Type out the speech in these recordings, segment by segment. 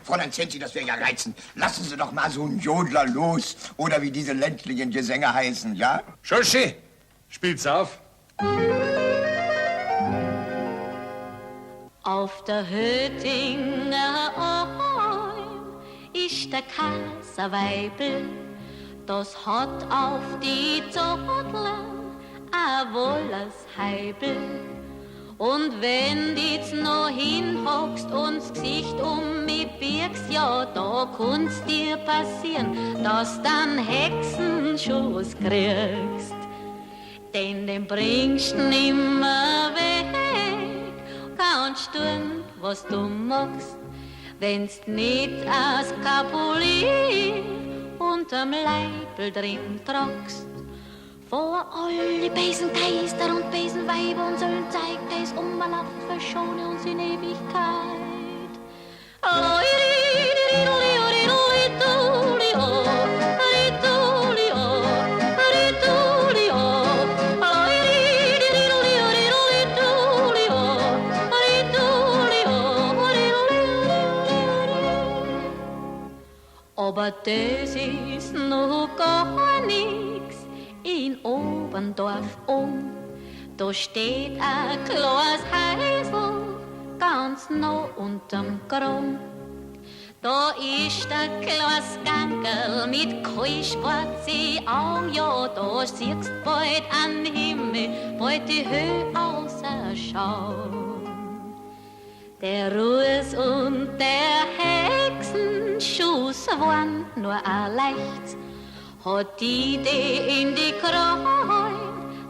Fräulein Zenzi, das wäre ja reizend. Lassen Sie doch mal so einen Jodler los. Oder wie diese ländlichen Gesänge heißen, ja? Schorschi, spielt's auf. Auf der Hötinger Alm ist der Kaiserweibel. Das hat auf die Zotteln ein wolles Heibel. Und wenn du noch hinhockst und das Gesicht um mich biegst, ja, da kann's dir passieren, dass dann Hexenschuss kriegst. Denn den bringst du nimmer weg, kannst tun, was du magst, wenn's nicht aus Kapulier unterm Leibel drin tragst. Vor alle Besengeister und Besenweiber und sollen zeigen, dass Umlauf verschone uns in Ewigkeit. Aber das ist noch gar nix in Oberndorf Da steht ein kleines Häusl ganz nah unterm Graum. Da ist ein kleines Gangerl mit kohlschwarzen Augen, ja, da siehst bald an Himmel, bald die Höhe außer Schau. Der Ruß und der Hexenschuss waren nur ein Leicht, hat die Idee in die Kreuz,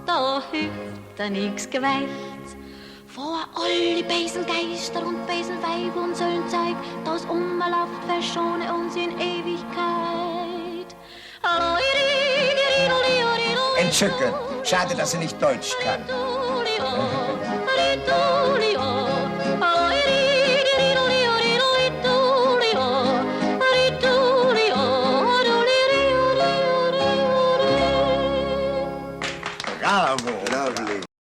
da hilft da nix geweicht. Vor alle Besengeister und Besenweib und sollen zeig, das Umlauf verschone uns in Ewigkeit. Entzückend. Schade, dass sie nicht Deutsch kann.